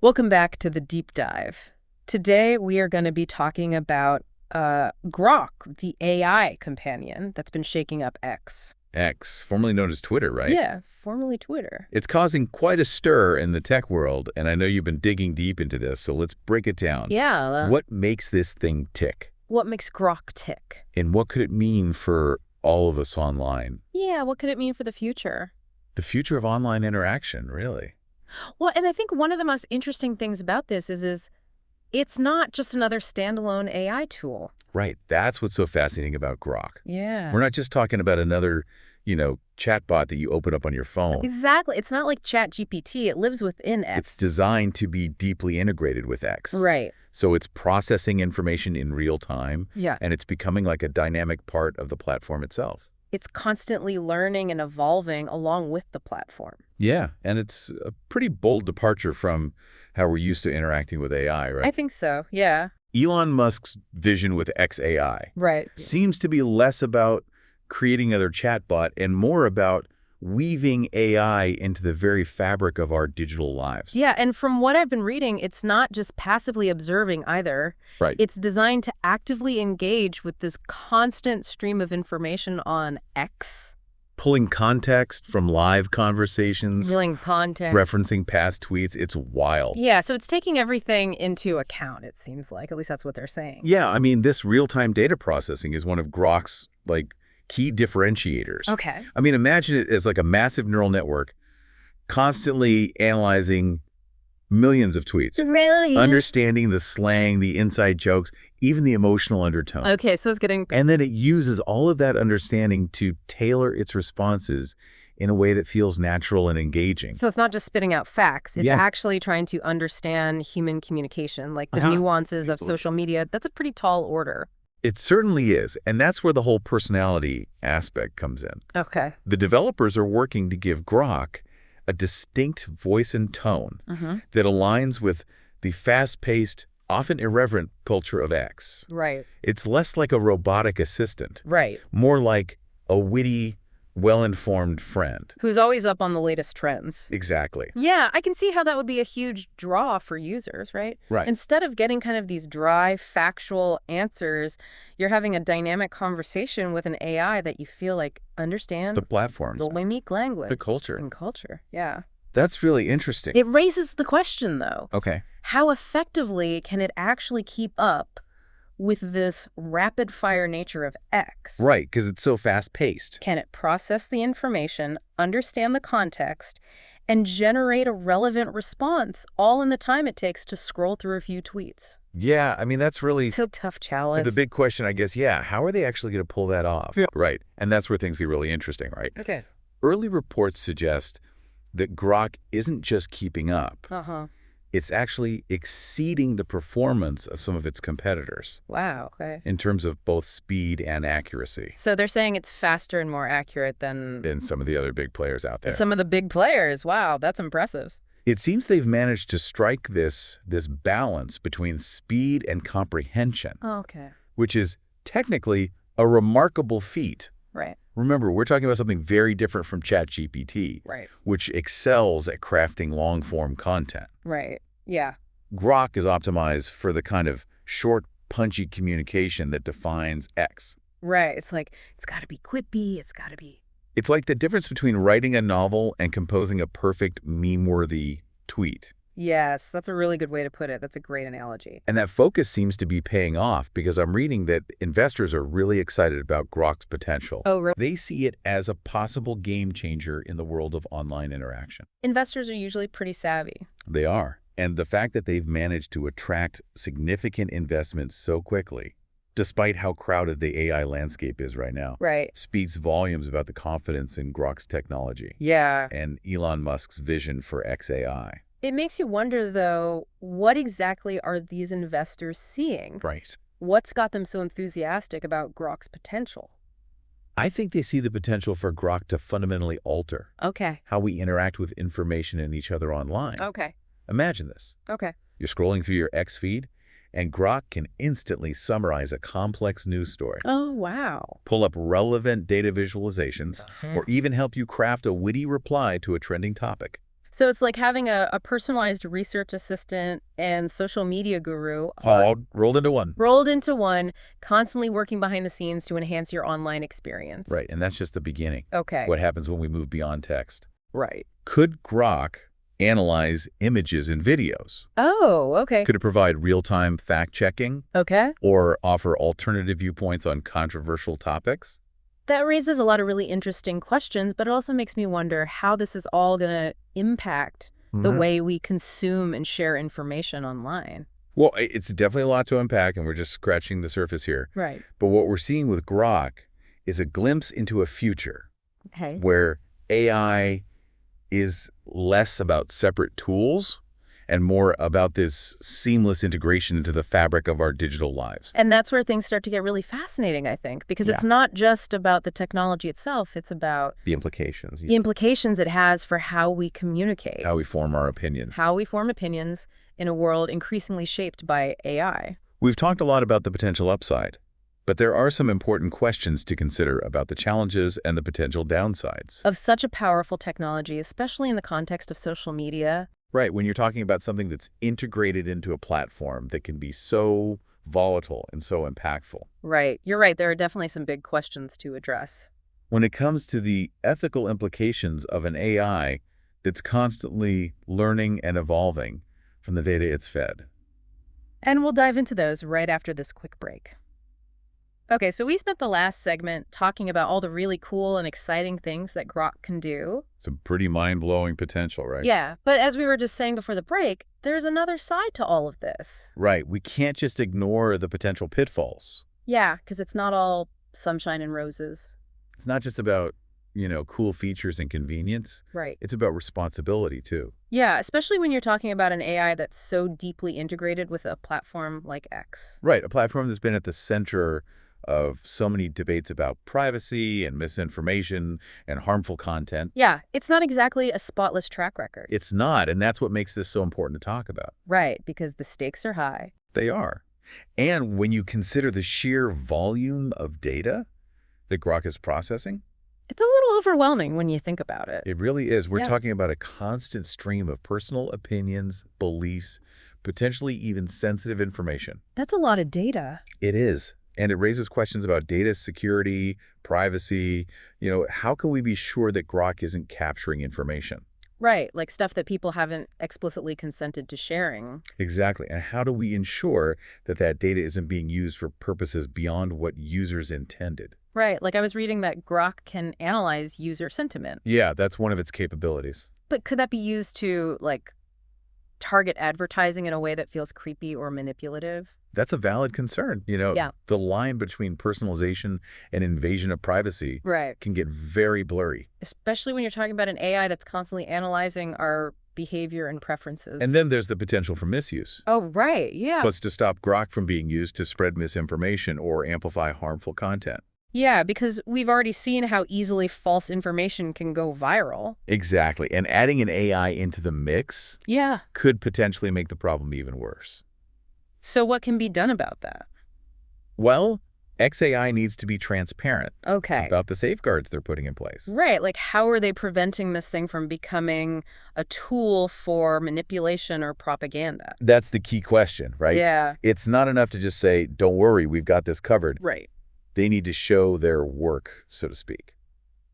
Welcome back to the deep dive. Today we are going to be talking about Grok, the AI companion that's been shaking up X. X, formerly known as Twitter, right? Yeah, formerly Twitter. It's causing quite a stir in the tech world, and I know you've been digging deep into this, so let's break it down. Yeah. What makes this thing tick? What makes Grok tick? And what could it mean for all of us online? Yeah, what could it mean for the future? The future of online interaction, really. Well, and I think one of the most interesting things about this is it's not just another standalone AI tool. Right, that's what's so fascinating about Grok. Yeah. We're not just talking about another, chatbot that you open up on your phone. Exactly. It's not like ChatGPT. It lives within X. It's designed to be deeply integrated with X. Right. So it's processing information in real time, Yeah. and it's becoming like a dynamic part of the platform itself. It's constantly learning and evolving along with the platform. Yeah, and it's a pretty bold departure from how we're used to interacting with AI, right? I think so, yeah. Elon Musk's vision with XAI Right. seems to be less about creating another chatbot and more about weaving AI into the very fabric of our digital lives. Yeah, and from what I've been reading, it's not just passively observing either. Right. It's designed to actively engage with this constant stream of information on X. Pulling context from live conversations, Revealing content. referencing past tweets, it's wild. Yeah, so it's taking everything into account, it seems like. At least that's what they're saying. Yeah, I mean, this real-time data processing is one of Grok's, key differentiators. Okay. I mean, imagine it as like a massive neural network constantly analyzing millions of tweets. Really? Understanding the slang, the inside jokes, even the emotional undertone. Okay, so it's getting... And then it uses all of that understanding to tailor its responses in a way that feels natural and engaging. So it's not just spitting out facts. It's Yeah. actually trying to understand human communication, like the Uh-huh. nuances of social media. That's a pretty tall order. It certainly is, and that's where the whole personality aspect comes in. Okay. The developers are working to give Grok a distinct voice and tone that aligns with the fast-paced, often irreverent culture of X. Right. It's less like a robotic assistant, Right. more like a witty, well-informed friend. Who's always up on the latest trends. Exactly. Yeah, I can see how that would be a huge draw for users, right? Right. Instead of getting kind of these dry, factual answers, you're having a dynamic conversation with an AI that you feel like understands The platforms, the unique language the culture. and culture. Yeah. That's really interesting. It raises the question, though. Okay. How effectively can it actually keep up with this rapid-fire nature of X? Right, because it's so fast-paced. Can it process the information, understand the context, and generate a relevant response all in the time it takes to scroll through a few tweets? Yeah, I mean, that's really It's a tough challenge. the big question, I guess. Yeah, how are they actually going to pull that off? Yeah. Right, and that's where things get really interesting, right? Okay. Early reports suggest that Grok isn't just keeping up. Uh-huh. It's actually exceeding the performance of some of its competitors Wow, okay. in terms of both speed and accuracy So they're saying it's faster and more accurate than than some of the other big players out there. some of the big players. Wow, that's impressive. It seems they've managed to strike this balance between speed and comprehension, Oh, okay. which is technically a remarkable feat. Right, Remember, we're talking about something very different from ChatGPT, right, which excels at crafting long-form content. right. Yeah. Grok is optimized for the kind of short, punchy communication that defines X. Right. It's like, it's got to be quippy. It's got to be... It's like the difference between writing a novel and composing a perfect, meme-worthy tweet. Yes, that's a really good way to put it. That's a great analogy. And that focus seems to be paying off because I'm reading that investors are really excited about Grok's potential. Oh, really? They see it as a possible game changer in the world of online interaction. Investors are usually pretty savvy. They are. And the fact that they've managed to attract significant investment so quickly, despite how crowded the AI landscape is right now, Right. speaks volumes about the confidence in Grok's technology Yeah. and Elon Musk's vision for XAI. It makes you wonder, though, what exactly are these investors seeing? Right. What's got them so enthusiastic about Grok's potential? I think they see the potential for Grok to fundamentally alter Okay. how we interact with information and each other online. Okay. Imagine this. Okay. You're scrolling through your X feed, and Grok can instantly summarize a complex news story, Oh, wow. pull up relevant data visualizations, or even help you craft a witty reply to a trending topic. So it's like having a personalized research assistant and social media guru All rolled into one. rolled into one, constantly working behind the scenes to enhance your online experience. Right, and that's just the beginning. Okay. What happens when we move beyond text? Right. Could Grok analyze images and videos? Oh, okay. Could it provide real-time fact-checking Okay. or offer alternative viewpoints on controversial topics? That raises a lot of really interesting questions, but it also makes me wonder how this is all going to impact the way we consume and share information online. Well, it's definitely a lot to unpack, and we're just scratching the surface here. Right. But what we're seeing with Grok is a glimpse into a future Okay. where AI is less about separate tools and more about this seamless integration into the fabric of our digital lives. And that's where things start to get really fascinating, I think, because it's not just about the technology itself. It's about The implications, the implications it has for how we communicate, how we form our opinions. how we form opinions in a world increasingly shaped by AI. We've talked a lot about the potential upside, but there are some important questions to consider about the challenges and the potential downsides. Of such a powerful technology, especially in the context of social media. Right, when you're talking about something that's integrated into a platform that can be so volatile and so impactful. Right. You're right. There are definitely some big questions to address. When it comes to the ethical implications of an AI that's constantly learning and evolving from the data it's fed. And we'll dive into those right after this quick break. Okay, so we spent the last segment talking about all the really cool and exciting things that Grok can do. Some pretty mind-blowing potential, right? Yeah, but as we were just saying before the break, there's another side to all of this. Right, we can't just ignore the potential pitfalls. Yeah, because it's not all sunshine and roses. It's not just about, cool features and convenience. Right. It's about responsibility, too. Yeah, especially when you're talking about an AI that's so deeply integrated with a platform like X. Right, a platform that's been at the center of so many debates about privacy and misinformation and harmful content. Yeah, it's not exactly a spotless track record. It's not, and that's what makes this so important to talk about. Right, because the stakes are high. They are. And when you consider the sheer volume of data that Grok is processing, It's a little overwhelming when you think about it. it really is. We're Yeah. talking about a constant stream of personal opinions, beliefs, potentially even sensitive information. That's a lot of data. It is. And it raises questions about data security, privacy. How can we be sure that Grok isn't capturing information? Right, like stuff that people haven't explicitly consented to sharing. Exactly. And how do we ensure that that data isn't being used for purposes beyond what users intended? Right, like I was reading that Grok can analyze user sentiment. Yeah, that's one of its capabilities. But could that be used to, like, target advertising in a way that feels creepy or manipulative? That's a valid concern. Yeah. The line between personalization and invasion of privacy Right. can get very blurry. Especially when you're talking about an AI that's constantly analyzing our behavior and preferences. And then there's the potential for misuse. Oh, right, yeah. Plus, to stop Grok from being used to spread misinformation or amplify harmful content. Yeah, because we've already seen how easily false information can go viral. Exactly. And adding an AI into the mix Yeah. could potentially make the problem even worse. So what can be done about that? Well, XAI needs to be transparent Okay. about the safeguards they're putting in place. Right, like how are they preventing this thing from becoming a tool for manipulation or propaganda? That's the key question, right? Yeah. It's not enough to just say, don't worry, we've got this covered. Right. They need to show their work, so to speak.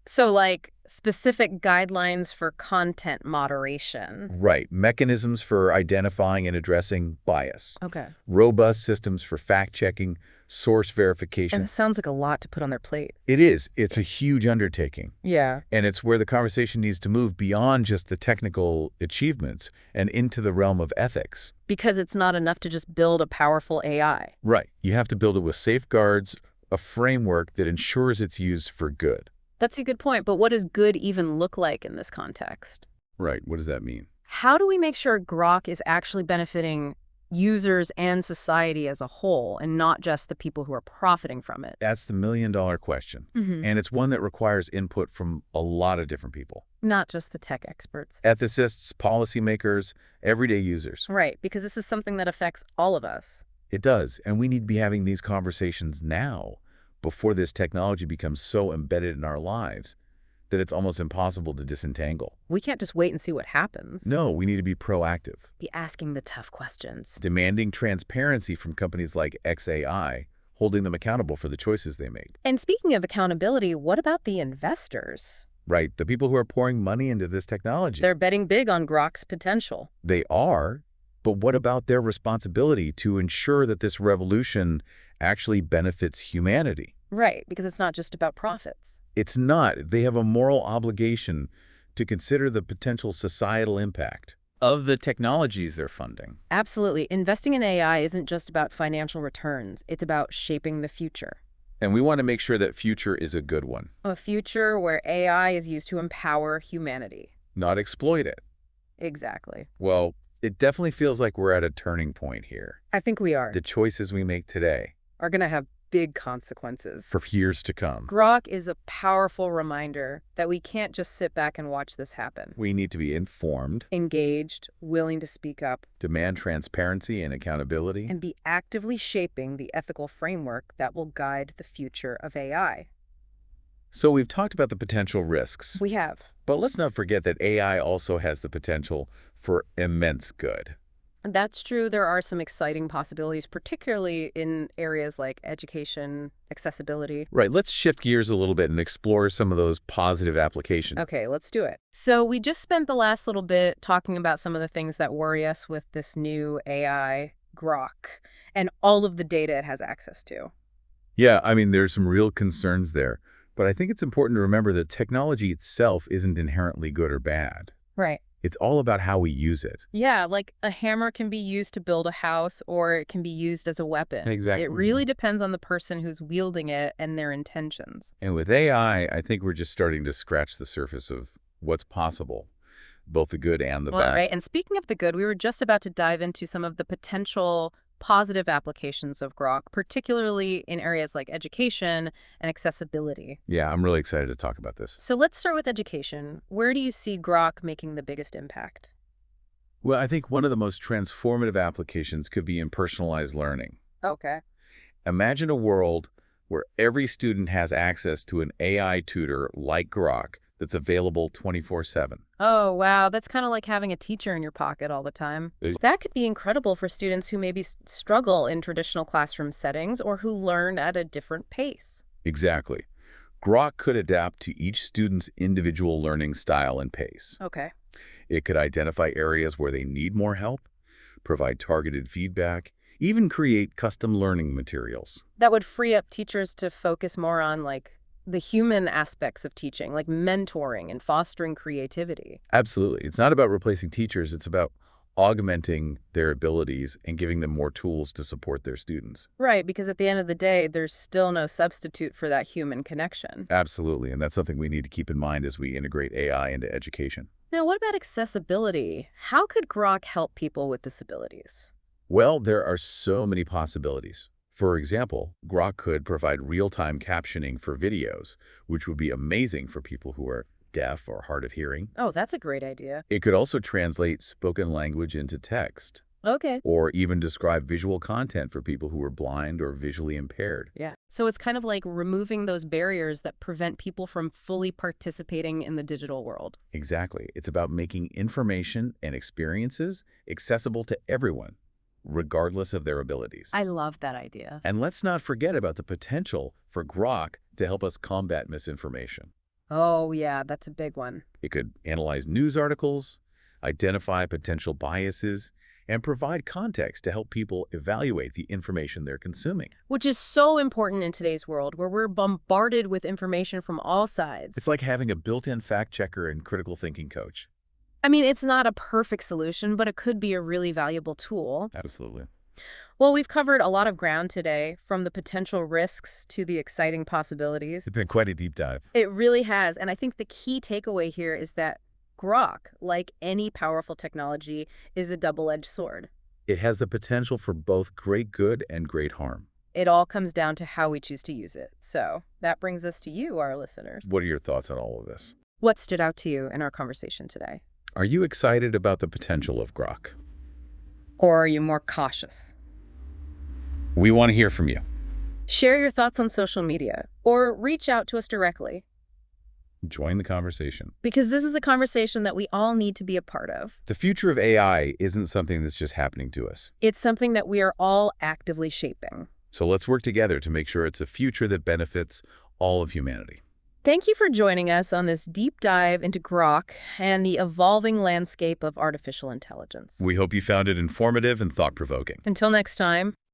So like specific guidelines for content moderation. Right. Mechanisms for identifying and addressing bias. Okay. Robust systems for fact-checking, source And verification. it sounds like a lot to put on their plate. It is. It's a huge undertaking. Yeah. And it's where the conversation needs to move beyond just the technical achievements and into the realm of ethics. Because it's not enough to just build a powerful AI. Right. You have to build it with safeguards, a framework that ensures it's used for good. That's a good point, but what does good even look like in this context? Right. What does that mean? How do we make sure Grok is actually benefiting users and society as a whole and not just the people who are profiting from it? That's the million-dollar question. And it's one that requires input from a lot of different people. Not just the tech experts. Ethicists, policymakers, everyday users. Right, because this is something that affects all of us. It does. And we need to be having these conversations now before this technology becomes so embedded in our lives that it's almost impossible to disentangle. We can't just wait and see what happens. No, we need to be proactive, Be asking the tough questions. demanding transparency from companies like XAI, holding them accountable for the choices they make. And speaking of accountability, what about the investors? Right, the people who are pouring money into this technology. They're betting big on Grok's potential. They are, but what about their responsibility to ensure that this revolution actually benefits humanity? Right, because it's not just about profits. It's not. They have a moral obligation to consider the potential societal impact of the technologies they're funding. Absolutely. Investing in AI isn't just about financial returns. It's about shaping the future. And we want to make sure that future is a good one, A future where AI is used to empower humanity. not exploit it. Exactly. Well, it definitely feels like we're at a turning point here. I think we are. The choices we make today Are going to have big consequences. for years to come. Grok is a powerful reminder that we can't just sit back and watch this happen. We need to be informed, Engaged, willing to speak up, demand transparency and accountability. and be actively shaping the ethical framework that will guide the future of AI. So we've talked about the potential risks, We have. but let's not forget that AI also has the potential for immense good. That's true. There are some exciting possibilities, particularly in areas like education, accessibility. Right, let's shift gears a little bit and explore some of those positive applications. Okay, let's do it. So we just spent the last little bit talking about some of the things that worry us with this new AI, Grok, and all of the data it has access to. Yeah, I mean, there's some real concerns there, but I think it's important to remember that technology itself isn't inherently good or bad. Right. It's all about how we use it. Yeah, like a hammer can be used to build a house or it can be used as a weapon. Exactly. It really depends on the person who's wielding it and their intentions. And with AI, I think we're just starting to scratch the surface of what's possible, both the good and the bad. Right. And speaking of the good, we were just about to dive into some of the potential positive applications of Grok, particularly in areas like education and accessibility. Yeah, I'm really excited to talk about this. So let's start with education. Where do you see Grok making the biggest impact? Well, I think one of the most transformative applications could be in personalized learning. Okay. Imagine a world where every student has access to an AI tutor like Grok that's available 24/7. Oh, wow. That's kind of like having a teacher in your pocket all the time. That could be incredible for students who maybe struggle in traditional classroom settings or who learn at a different pace. Exactly. Grok could adapt to each student's individual learning style and pace. Okay. It could identify areas where they need more help, provide targeted feedback, even create custom learning materials. That would free up teachers to focus more on the human aspects of teaching, like mentoring and fostering creativity. Absolutely. It's not about replacing teachers. It's about augmenting their abilities and giving them more tools to support their students. Right, because at the end of the day, there's still no substitute for that human connection. Absolutely. And that's something we need to keep in mind as we integrate AI into education. Now, what about accessibility? How could Grok help people with disabilities? Well, there are so many possibilities. For example, Grok could provide real-time captioning for videos, which would be amazing for people who are deaf or hard of hearing. Oh, that's a great idea. It could also translate spoken language into text, Okay. or even describe visual content for people who are blind or visually impaired. Yeah. So it's kind of like removing those barriers that prevent people from fully participating in the digital world. Exactly. It's about making information and experiences accessible to everyone, regardless of their abilities. I love that idea. And let's not forget about the potential for Grok to help us combat misinformation. Oh, yeah, that's a big one. It could analyze news articles, identify potential biases, and provide context to help people evaluate the information they're consuming. Which is so important in today's world where we're bombarded with information from all sides. It's like having a built-in fact checker and critical thinking coach. I mean, it's not a perfect solution, but it could be a really valuable tool. Absolutely. Well, we've covered a lot of ground today, from the potential risks to the exciting possibilities. It's been quite a deep dive. It really has. And I think the key takeaway here is that Grok, like any powerful technology, is a double-edged sword. It has the potential for both great good and great harm. It all comes down to how we choose to use it. So that brings us to you, our listeners. What are your thoughts on all of this? What stood out to you in our conversation today? Are you excited about the potential of Grok? Or are you more cautious? We want to hear from you. Share your thoughts on social media or reach out to us directly. Join the conversation. Because this is a conversation that we all need to be a part of. The future of AI isn't something that's just happening to us. It's something that we are all actively shaping. So let's work together to make sure it's a future that benefits all of humanity. Thank you for joining us on this deep dive into Grok and the evolving landscape of artificial intelligence. We hope you found it informative and thought-provoking. Until next time.